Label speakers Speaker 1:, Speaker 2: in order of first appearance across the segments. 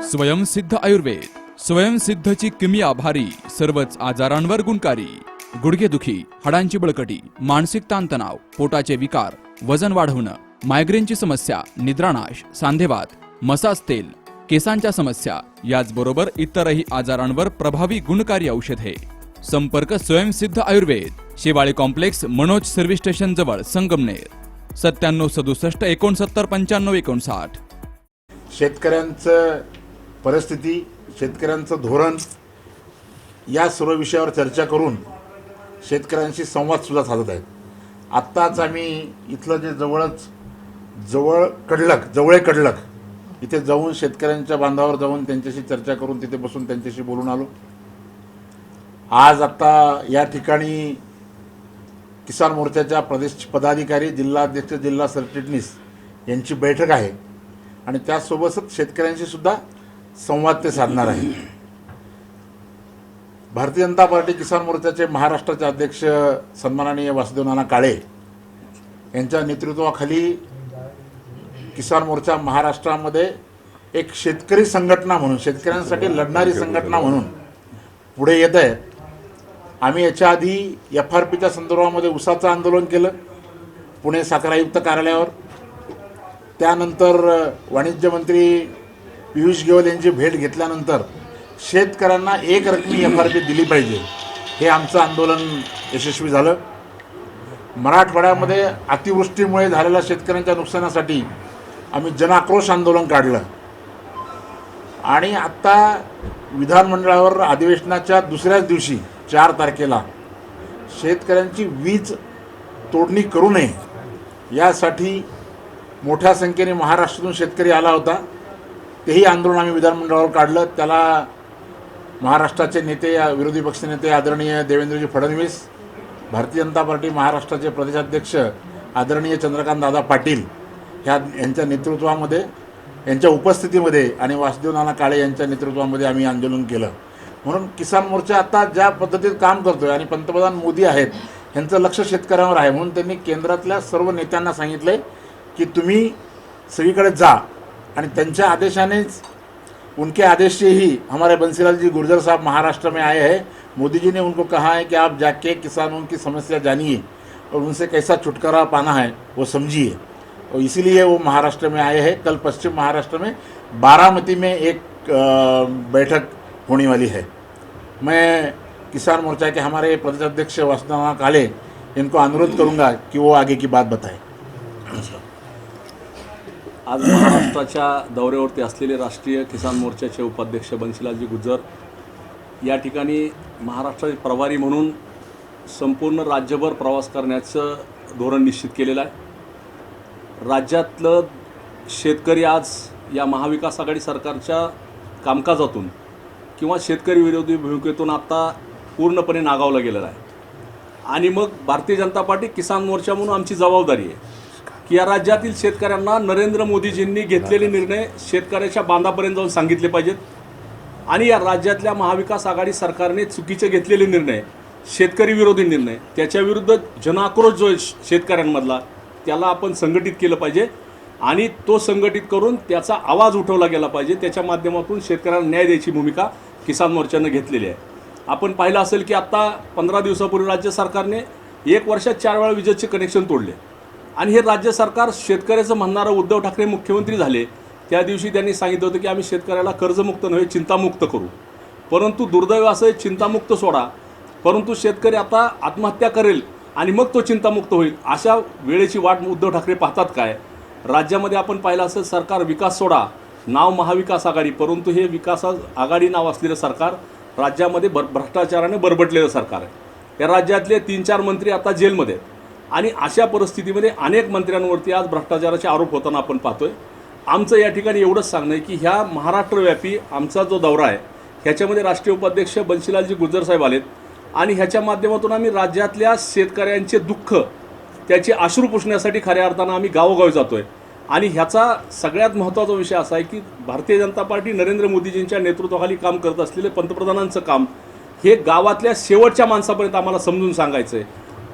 Speaker 1: स्वयंसिद्ध आयुर्वेद, स्वयंसिद्धची किमी आभारी, सर्वच आजारांवर गुणकारी. गुडघेदुखी, हाडांची बळकटी, मानसिक ताणतणाव, पोटाचे विकार, वजन वाढवणं, मायग्रेनची समस्या, निद्रानाश, सांधेवात, मसाज तेल, केसांच्या समस्या, याचबरोबर इतरही आजारांवर प्रभावी गुणकारी औषधे. संपर्क Swayamsiddha Ayurved, Shewale complex, Manoj service station जवळ, संगमनेर. 9767 69 95 59.
Speaker 2: शेतकऱ्यांचं परिस्थिती, शेतकऱ्यांचं धोरण, या सर्व विषयावर चर्चा करून शेतकऱ्यांशी संवाद सुद्धा साधत आहेत. आत्ताच आम्ही इथलं जे जवळे कडलक इथे जाऊन शेतकऱ्यांच्या बांधावर जाऊन त्यांच्याशी चर्चा करून तिथे बसून त्यांच्याशी बोलून आलो. आज आत्ता या ठिकाणी किसान मोर्चाच्या प्रदेश पदाधिकारी, जिल्हाध्यक्ष, जिल्हा सरचिटणीस यांची बैठक आहे आणि त्यासोबतच शेतकऱ्यांशी सुद्धा संवाद ते साधणार आहे. भारतीय जनता पार्टी किसान मोर्चाचे महाराष्ट्राचे अध्यक्ष सन्माननीय वासुदेव नाना काळे यांच्या नेतृत्वाखाली किसान मोर्चा महाराष्ट्रामध्ये एक शेतकरी संघटना म्हणून, शेतकऱ्यांसाठी लढणारी संघटना म्हणून पुढे येत आहे. आम्ही याच्या आधी FRPच्या संदर्भामध्ये उसाचं आंदोलन केलं पुणे साखर आयुक्त कार्यालयावर. त्यानंतर वाणिज्य मंत्री पियुष गोयल यांची भेट घेतल्यानंतर शेतकऱ्यांना एक रकमी FRP दिली पाहिजे, हे आमचं आंदोलन यशस्वी झालं. मराठवाड्यामध्ये अतिवृष्टीमुळे झालेल्या शेतकऱ्यांच्या नुकसानासाठी आम्ही जनआक्रोश आंदोलन काढलं आणि आत्ता विधानमंडळावर अधिवेशनाच्या दुसऱ्याच दिवशी 4 तारखेला शेतकऱ्यांची वीज तोडणी करू नये यासाठी मोठ्या संख्येने महाराष्ट्रातून शेतकरी आला होता. तेही आंदोलन आम्ही विधानमंडळावर काढलं. त्याला महाराष्ट्राचे नेते, विरोधी पक्षनेते आदरणीय देवेंद्रजी फडणवीस, भारतीय जनता पार्टी महाराष्ट्राचे प्रदेशाध्यक्ष आदरणीय चंद्रकांत दादा पाटील यांच्या नेतृत्वामध्ये, यांच्या उपस्थितीमध्ये आणि वासुदेव नाना काळे यांच्या नेतृत्वामध्ये आम्ही आंदोलन केलं. म्हणून किसान मोर्चा आता ज्या पद्धतीत काम करतो आहे आणि पंतप्रधान मोदी आहेत यांचं लक्ष शेतकऱ्यांवर आहे, म्हणून त्यांनी केंद्रातल्या सर्व नेत्यांना सांगितलं कि तुम्ही सगळीकडे जा आणि त्यांच्या आदेशानेच, उनके आदेश से ही हमारे बंसीलाल जी गुर्जर साहब महाराष्ट्र में आए हैं. मोदी जी ने उनको कहा है कि आप जाके किसानों की समस्या जानिए और उनसे कैसा छुटकारा पाना है वो समझिए, और इसीलिए वो महाराष्ट्र में आए हैं. कल पश्चिम महाराष्ट्र में बारामती में एक बैठक होने वाली है. मैं किसान मोर्चा के हमारे प्रदेश अध्यक्ष वासुदेव नाना काळे इनको अनुरोध करूंगा कि वो आगे की बात बताएं.
Speaker 3: आज महाराष्ट्राच्या दौऱ्यावरती असलेले राष्ट्रीय किसान मोर्चाचे उपाध्यक्ष बंसीलालजी गुर्जर या ठिकाणी महाराष्ट्राचे प्रभारी म्हणून संपूर्ण राज्यभर प्रवास करण्याचं धोरण निश्चित केलेलं आहे. राज्यातलं शेतकरी आज या महाविकास आघाडी सरकारच्या कामकाजातून किंवा शेतकरी विरोधी भूमिकेतून आता पूर्णपणे नागावला गेलेला आहे. आणि मग भारतीय जनता पार्टी किसान मोर्चा म्हणून आमची जबाबदारी आहे की या राज्यातील शेतकऱ्यांना नरेंद्र मोदीजींनी घेतलेले निर्णय शेतकऱ्याच्या बांधापर्यंत जाऊन सांगितले पाहिजेत आणि या राज्यातल्या महाविकास आघाडी सरकारने चुकीचे घेतलेले निर्णय, शेतकरी विरोधी निर्णय, त्याच्याविरुद्ध जनआक्रोश जो आहे शेतकऱ्यांमधला, त्याला आपण संघटित केलं पाहिजे आणि तो संघटित करून त्याचा आवाज उठवला गेला पाहिजे. त्याच्या माध्यमातून शेतकऱ्यांना न्याय द्यायची भूमिका किसान मोर्चानं घेतलेली आहे. आपण पाहिलं असेल की आत्ता 15 दिवसापूर्वी राज्य सरकारने 1 वर्षात 4 वेळा विजेचे कनेक्शन तोडले आणि हे राज्य सरकार शेतकऱ्याचं म्हणणारं, उद्धव ठाकरे मुख्यमंत्री झाले त्या दिवशी त्यांनी सांगितलं होतं की आम्ही शेतकऱ्याला कर्जमुक्त नव्हे चिंतामुक्त करू. परंतु दुर्दैव असं आहे, चिंतामुक्त सोडा, परंतु शेतकरी आता आत्महत्या करेल आणि मग तो चिंतामुक्त होईल. अशा वेळेची वाट उद्धव ठाकरे पाहतात काय? राज्यामध्ये आपण पाहिलं असेल, सरकार विकास सोडा, नाव महाविकास आघाडी, परंतु हे विकास आघाडी नाव असलेलं सरकार राज्यामध्ये भ्रष्टाचाराने बरबटलेलं सरकार आहे. या राज्यातले 3-4 मंत्री आता जेलमध्ये आहेत आणि अशा परिस्थितीमध्ये अनेक मंत्र्यांवरती आज भ्रष्टाचाराचे आरोप होताना आपण पाहतोय. आमचं या ठिकाणी एवढंच सांगणं आहे की ह्या महाराष्ट्रव्यापी आमचा जो दौरा आहे ह्याच्यामध्ये राष्ट्रीय उपाध्यक्ष बंसीलालजी गुर्जर साहेब आलेत आणि ह्याच्या माध्यमातून आम्ही राज्यातल्या शेतकऱ्यांचे दुःख, त्याची अश्रू पुसण्यासाठी खऱ्या अर्थानं आम्ही गावोगावी जातो आहे. आणि ह्याचा सगळ्यात महत्त्वाचा विषय असा आहे की भारतीय जनता पार्टी नरेंद्र मोदीजींच्या नेतृत्वाखाली काम करत असलेले पंतप्रधानांचं काम हे गावातल्या शेवटच्या माणसापर्यंत आम्हाला समजून सांगायचं आहे,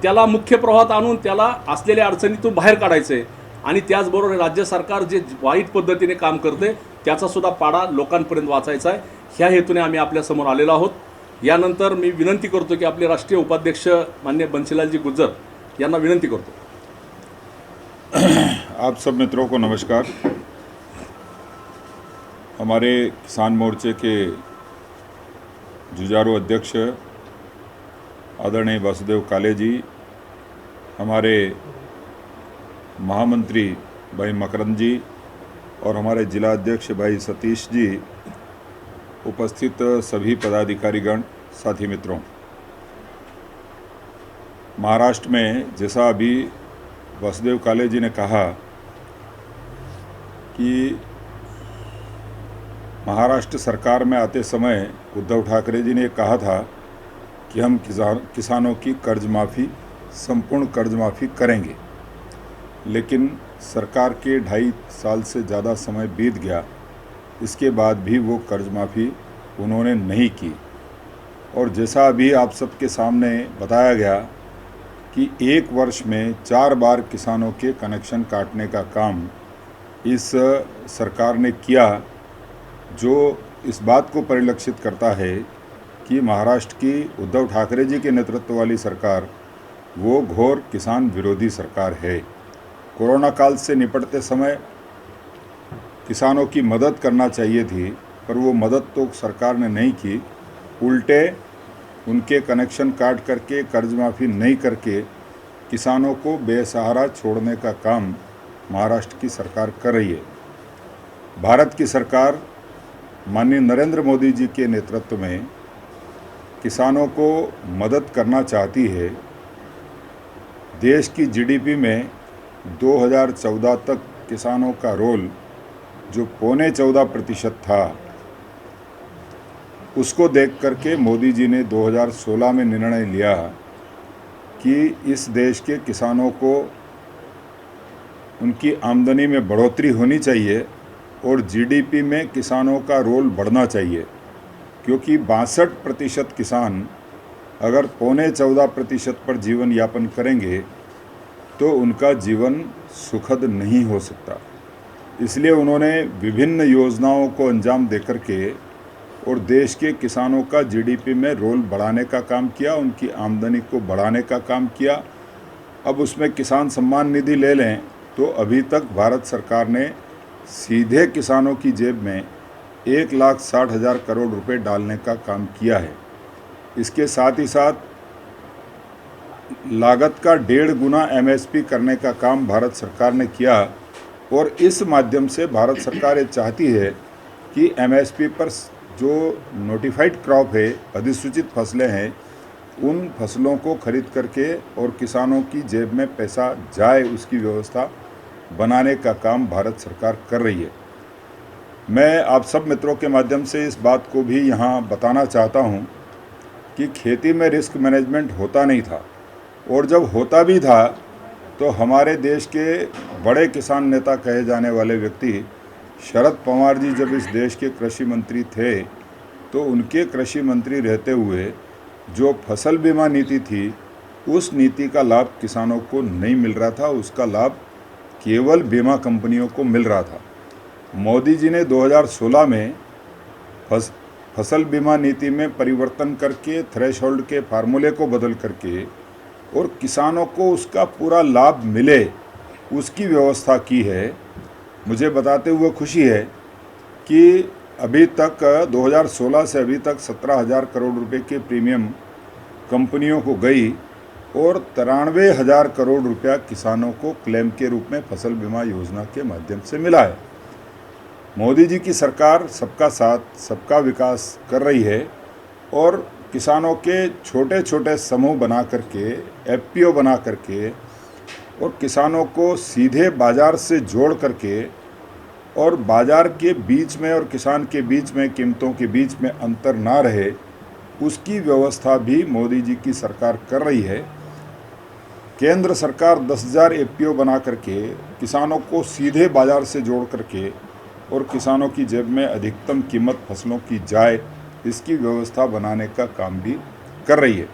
Speaker 3: त्याला मुख्य प्रवाहात आणून त्याला असलेल्या अडचणीतून बाहेर काढायचं आहे आणि त्याचबरोबर राज्य सरकार जे वाईट पद्धतीने काम करते त्याचासुद्धा पाडा लोकांपर्यंत वाचायचा आहे. ह्या हेतूने आम्ही आपल्यासमोर आलेलो आहोत. यानंतर मी विनंती करतो की आपले राष्ट्रीय उपाध्यक्ष माननीय बंसीलालजी गुज्जर यांना विनंती करतो.
Speaker 4: आप सब मित्रों को नमस्कार. हमारे किसान मोर्चे के जुझारू अध्यक्ष आदरणीय वासुदेव काले जी, हमारे महामंत्री भाई मकरंद जी और हमारे जिला अध्यक्ष भाई सतीश जी, उपस्थित सभी पदाधिकारीगण, साथी मित्रों, महाराष्ट्र में जैसा अभी वासुदेव काले जी ने कहा कि महाराष्ट्र सरकार में आते समय उद्धव ठाकरे जी ने कहा था कि हम किसानों की कर्ज माफ़ी, संपूर्ण कर्ज माफ़ी करेंगे, लेकिन सरकार के 2.5 साल से ज़्यादा समय बीत गया, इसके बाद भी वो कर्ज माफ़ी उन्होंने नहीं की. और जैसा अभी आप सबके सामने बताया गया कि 1 वर्ष में 4 बार किसानों के कनेक्शन काटने का काम इस सरकार ने किया, जो इस बात को परिलक्षित करता है कि महाराष्ट्र की उद्धव ठाकरे जी के नेतृत्व वाली सरकार वो घोर किसान विरोधी सरकार है. कोरोना काल से निपटते समय किसानों की मदद करना चाहिए थी, पर वो मदद तो सरकार ने नहीं की, उल्टे उनके कनेक्शन काट करके, कर्ज माफ़ी नहीं करके किसानों को बेसहारा छोड़ने का काम महाराष्ट्र की सरकार कर रही है. भारत की सरकार माननीय नरेंद्र मोदी जी के नेतृत्व में किसानों को मदद करना चाहती है. देश की जीडीपी में 2014 तक किसानों का रोल जो 14.25% था, उसको देख करके मोदी जी ने 2016 में निर्णय लिया कि इस देश के किसानों को उनकी आमदनी में बढ़ोतरी होनी चाहिए और जीडीपी में किसानों का रोल बढ़ना चाहिए, क्योंकि 62% किसान अगर 14.25% पर जीवन यापन करेंगे तो उनका जीवन सुखद नहीं हो सकता. इसलिए उन्होंने विभिन्न योजनाओं को अंजाम देकर के और देश के किसानों का जीडीपी में रोल बढ़ाने का काम किया, उनकी आमदनी को बढ़ाने का काम किया. अब उसमें किसान सम्मान निधि ले लें तो अभी तक भारत सरकार ने सीधे किसानों की जेब में 1,60,000 करोड़ रुपए डालने का काम किया है. इसके साथ ही साथ लागत का 1.5 गुना एमएसपी करने का काम भारत सरकार ने किया और इस माध्यम से भारत सरकार ये चाहती है कि एमएसपी पर जो नोटिफाइड क्रॉप है, अधिसूचित फसलें हैं, उन फसलों को खरीद करके और किसानों की जेब में पैसा जाए, उसकी व्यवस्था बनाने का काम भारत सरकार कर रही है. मैं आप सब मित्रों के माध्यम से इस बात को भी यहाँ बताना चाहता हूँ कि खेती में रिस्क मैनेजमेंट होता नहीं था, और जब होता भी था तो हमारे देश के बड़े किसान नेता कहे जाने वाले व्यक्ति शरद पवार जी जब इस देश के कृषि मंत्री थे, तो उनके कृषि मंत्री रहते हुए जो फसल बीमा नीति थी, उस नीति का लाभ किसानों को नहीं मिल रहा था, उसका लाभ केवल बीमा कंपनियों को मिल रहा था. मोदी जी ने 2016 में फसल बीमा नीति में परिवर्तन करके, थ्रेशोल्ड के फार्मूले को बदल करके और किसानों को उसका पूरा लाभ मिले, उसकी व्यवस्था की है. मुझे बताते हुए खुशी है कि अभी तक 2016 से अभी तक 17,000 करोड़ रुपए के प्रीमियम कंपनियों को गई और 93,000 करोड़ रुपया किसानों को क्लेम के रूप में फसल बीमा योजना के माध्यम से मिला है. मोदी जी की सरकार सबका साथ, सबका विकास कर रही है और किसानों के छोटे छोटे समूह बना करके, एफपीओ बना करके और किसानों को सीधे बाज़ार से जोड़ करके और बाज़ार के बीच में और किसान के बीच में कीमतों के बीच में अंतर ना रहे, उसकी व्यवस्था भी मोदी जी की सरकार कर रही है. केंद्र सरकार 10,000 एफपीओ बना करके किसानों को सीधे बाज़ार से जोड़ करके और किसानों की जेब में अधिकतम कीमत फसलों की जाए, इसकी व्यवस्था बनाने का काम भी कर रही है.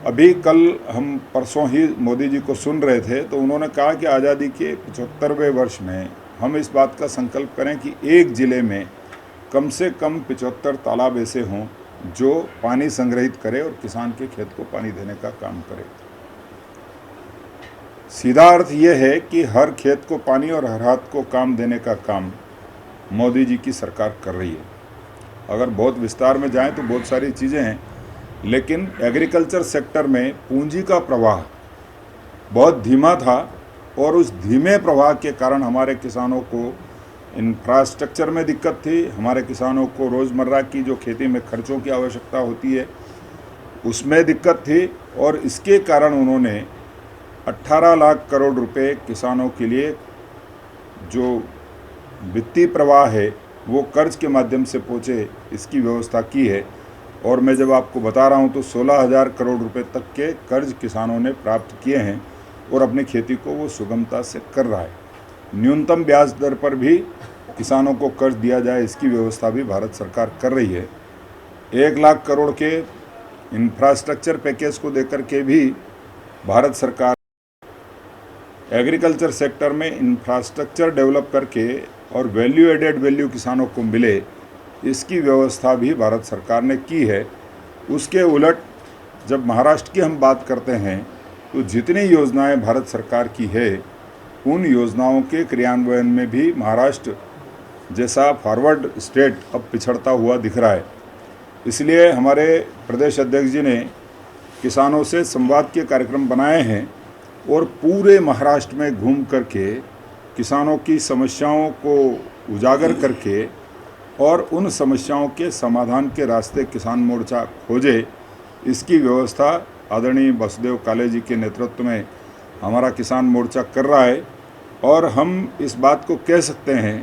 Speaker 4: अभी कल हम परसों ही मोदी जी को सुन रहे थे तो उन्होंने कहा कि आज़ादी के 75वें वर्ष में हम इस बात का संकल्प करें कि एक ज़िले में कम से कम 75 तालाब ऐसे हों जो पानी संग्रहित करे और किसान के खेत को पानी देने का काम करे। सीधा अर्थ ये है कि हर खेत को पानी और हर हाथ को काम देने का काम मोदी जी की सरकार कर रही है। अगर बहुत विस्तार में जाएं तो बहुत सारी चीज़ें हैं, लेकिन एग्रीकल्चर सेक्टर में पूंजी का प्रवाह बहुत धीमा था और उस धीमे प्रवाह के कारण हमारे किसानों को इंफ्रास्ट्रक्चर में दिक्कत थी, हमारे किसानों को रोज़मर्रा की जो खेती में खर्चों की आवश्यकता होती है उसमें दिक्कत थी और इसके कारण उन्होंने 18 लाख करोड़ रुपए किसानों के लिए जो वित्तीय प्रवाह है वो कर्ज के माध्यम से पहुँचे इसकी व्यवस्था की है। और मैं जब आपको बता रहा हूँ तो 16,000 करोड़ रुपए तक के कर्ज किसानों ने प्राप्त किए हैं और अपनी खेती को वो सुगमता से कर रहा है। न्यूनतम ब्याज दर पर भी किसानों को कर्ज दिया जाए इसकी व्यवस्था भी भारत सरकार कर रही है। 1 लाख करोड़ के इंफ्रास्ट्रक्चर पैकेज को देकर के भी भारत सरकार एग्रीकल्चर सेक्टर में इंफ्रास्ट्रक्चर डेवलप करके और वैल्यू एडेड वैल्यू किसानों को मिले इसकी व्यवस्था भी भारत सरकार ने की है। उसके उलट जब महाराष्ट्र की हम बात करते हैं तो जितनी योजनाएं भारत सरकार की है उन योजनाओं के क्रियान्वयन में भी महाराष्ट्र जैसा फॉरवर्ड स्टेट अब पिछड़ता हुआ दिख रहा है। इसलिए हमारे प्रदेश अध्यक्ष जी ने किसानों से संवाद के कार्यक्रम बनाए हैं और पूरे महाराष्ट्र में घूम करके किसानों की समस्याओं को उजागर करके और उन समस्याओं के समाधान के रास्ते किसान मोर्चा खोजे इसकी व्यवस्था आदरणीय वासुदेव काले जी के नेतृत्व में हमारा किसान मोर्चा कर रहा है। और हम इस बात को कह सकते हैं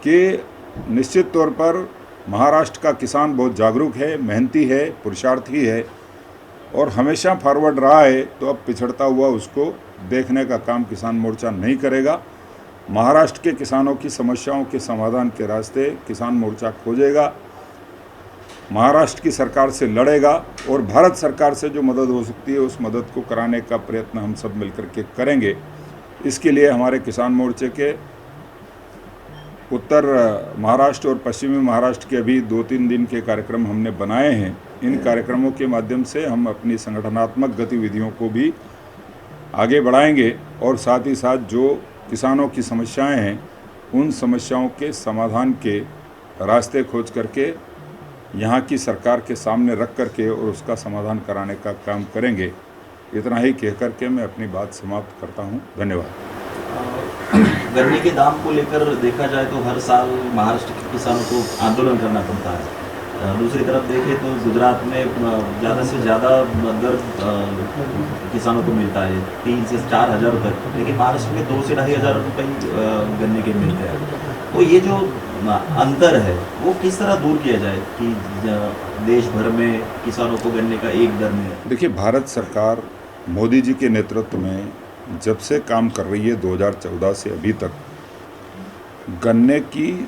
Speaker 4: कि निश्चित तौर पर महाराष्ट्र का किसान बहुत जागरूक है, मेहनती है, पुरुषार्थी है और हमेशा फॉरवर्ड रहा है। तो अब पिछड़ता हुआ उसको देखने का काम किसान मोर्चा नहीं करेगा। महाराष्ट्र के किसानों की समस्याओं के समाधान के रास्ते किसान मोर्चा खोजेगा, महाराष्ट्र की सरकार से लड़ेगा और भारत सरकार से जो मदद हो सकती है उस मदद को कराने का प्रयत्न हम सब मिलकर के करेंगे। इसके लिए हमारे किसान मोर्चे के उत्तर महाराष्ट्र और पश्चिमी महाराष्ट्र के अभी 2-3 दिन के कार्यक्रम हमने बनाए हैं। इन कार्यक्रमों के माध्यम से हम अपनी संगठनात्मक गतिविधियों को भी आगे बढ़ाएंगे और साथ ही साथ जो किसानों की समस्याएं हैं उन समस्याओं के समाधान के रास्ते खोज करके यहाँ की सरकार के सामने रख करके और उसका समाधान कराने का काम करेंगे। इतना ही कह करके मैं अपनी बात समाप्त करता हूँ। धन्यवाद।
Speaker 5: गन्ने के दाम को लेकर देखा जाए तो हर साल महाराष्ट्र के किसानों को आंदोलन करना पड़ता है। दूसरी तरफ देखें तो गुजरात में ज़्यादा से ज़्यादा दर किसानों को मिलता है 3 से 4 हज़ार रुपये, लेकिन महाराष्ट्र में 2 से 2.5 हज़ार रुपये गन्ने के मिलते हैं। तो ये जो अंतर है वो किस तरह दूर किया जाए कि देश भर में किसानों को गन्ने का एक दर मिले?
Speaker 4: देखिए, भारत सरकार मोदी जी के नेतृत्व में जब से काम कर रही है 2014 से अभी तक गन्ने की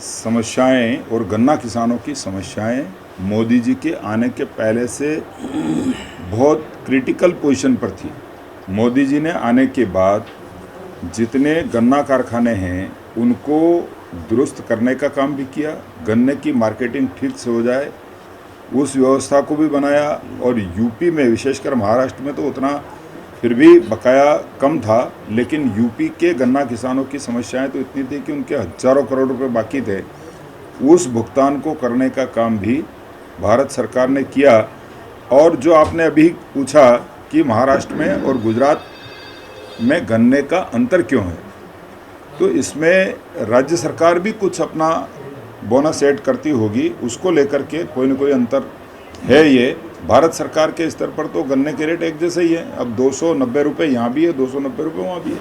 Speaker 4: समस्याएं और गन्ना किसानों की समस्याएं मोदी जी के आने के पहले से बहुत क्रिटिकल पोजीशन पर थी। मोदी जी ने आने के बाद जितने गन्ना कारखाने हैं उनको दुरुस्त करने का काम भी किया, गन्ने की मार्केटिंग ठीक से हो जाए उस व्यवस्था को भी बनाया। और यूपी में विशेषकर महाराष्ट्र में तो उतना फिर भी बकाया कम था, लेकिन यूपी के गन्ना किसानों की समस्याएं तो इतनी थी कि उनके हज़ारों करोड़ रुपए बाकी थे। उस भुगतान को करने का काम भी भारत सरकार ने किया। और जो आपने अभी पूछा कि महाराष्ट्र में और गुजरात में गन्ने का अंतर क्यों है, तो इसमें राज्य सरकार भी कुछ अपना बोनस ऐड करती होगी, उसको लेकर के कोई न कोई अंतर है। ये भारत सरकार के स्तर पर तो गन्ने के रेट एक जैसे ही है। अब 290 रुपये यहाँ भी है, 290 रुपये वहाँ भी है।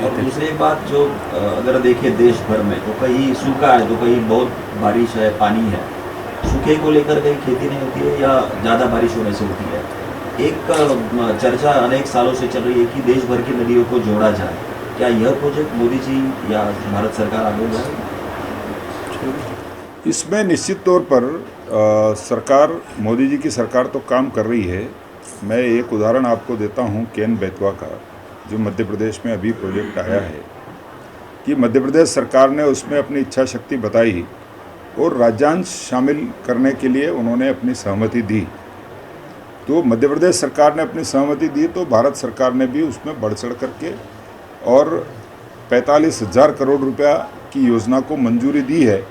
Speaker 5: और दूसरी एक बात जो अगर देखिए देश भर में तो कहीं सूखा है तो कहीं बहुत बारिश है, पानी है। सूखे को लेकर कहीं खेती नहीं होती है या ज़्यादा बारिश होने से होती है। एक चर्चा अनेक सालों से चल रही है कि देश भर की नदियों को जोड़ा जाए। क्या यह प्रोजेक्ट मोदी जी या भारत सरकार आगे बढ़ाएगी?
Speaker 4: इसमें निश्चित तौर पर सरकार, मोदी जी की सरकार तो काम कर रही है। मैं एक उदाहरण आपको देता हूं केन बेतवा का, जो मध्य प्रदेश में अभी प्रोजेक्ट आया है, कि मध्य प्रदेश सरकार ने उसमें अपनी इच्छा शक्ति बताई और राज्यांश शामिल करने के लिए उन्होंने अपनी सहमति दी। तो मध्य प्रदेश सरकार ने अपनी सहमति दी तो भारत सरकार ने भी उसमें बढ़ चढ़ करके और 45,000 करोड़ रुपया की योजना को मंजूरी दी है।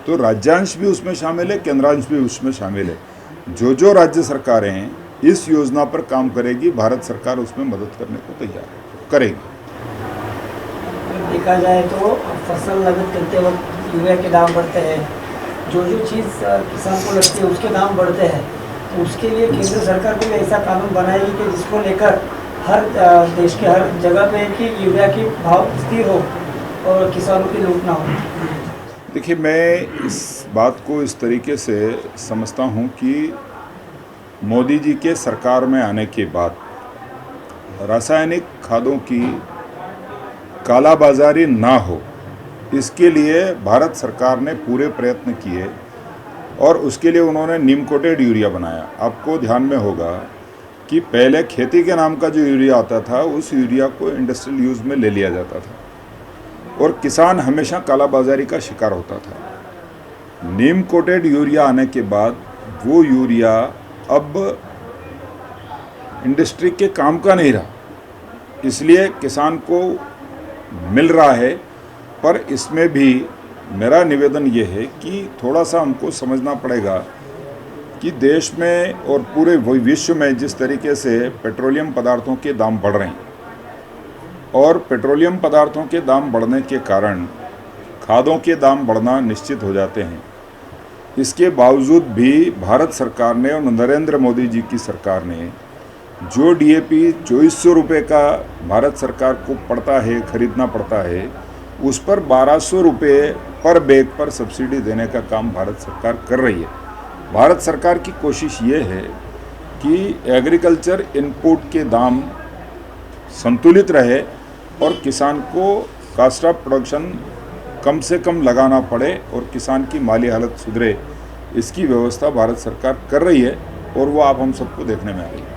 Speaker 4: तो राज्यांश भी उसमें शामिल है, केंद्रांश भी उसमें शामिल है। जो राज्य सरकारें इस योजना पर काम करेगी, भारत सरकार उसमें मदद करने को तैयार है, करेगी।
Speaker 6: देखा जाए तो फसल लागत करते वक्त यूरिया के दाम बढ़ते हैं, जो चीज़ किसान को लगती है उसके दाम बढ़ते हैं। तो उसके लिए केंद्र सरकार भी ऐसा कानून बनाएगी कि जिसको लेकर हर देश के हर जगह पे कि यूरिया की भाव स्थिर हो और किसानों की लूट ना हो।
Speaker 4: देखिए, मैं इस बात को इस तरीके से समझता हूं कि मोदी जी के सरकार में आने के बाद रासायनिक खादों की कालाबाजारी ना हो, इसके लिए भारत सरकार ने पूरे प्रयत्न किए और उसके लिए उन्होंने नीम कोटेड यूरिया बनाया। आपको ध्यान में होगा कि पहले खेती के नाम का जो यूरिया आता था, उस यूरिया को इंडस्ट्रियल यूज़ में ले लिया जाता था और किसान हमेशा कालाबाजारी का शिकार होता था। नीम कोटेड यूरिया आने के बाद वो यूरिया अब इंडस्ट्री के काम का नहीं रहा, इसलिए किसान को मिल रहा है। पर इसमें भी मेरा निवेदन ये है कि थोड़ा सा हमको समझना पड़ेगा कि देश में और पूरे विश्व में जिस तरीके से पेट्रोलियम पदार्थों के दाम बढ़ रहे हैं और पेट्रोलियम पदार्थों के दाम बढ़ने के कारण खादों के दाम बढ़ना निश्चित हो जाते हैं, इसके बावजूद भी भारत सरकार ने और नरेंद्र मोदी जी की सरकार ने जो डीएपी 2400 रुपये का भारत सरकार को पड़ता है, खरीदना पड़ता है, उस पर 1200 रुपये पर बैग पर सब्सिडी देने का काम भारत सरकार कर रही है। भारत सरकार की कोशिश ये है कि एग्रीकल्चर इनपुट के दाम संतुलित रहे और किसान को कास्ट ऑफ प्रोडक्शन कम से कम लगाना पड़े और किसान की माली हालत सुधरे, इसकी व्यवस्था भारत सरकार कर रही है और वो आप हम सबको देखने में आ रही है।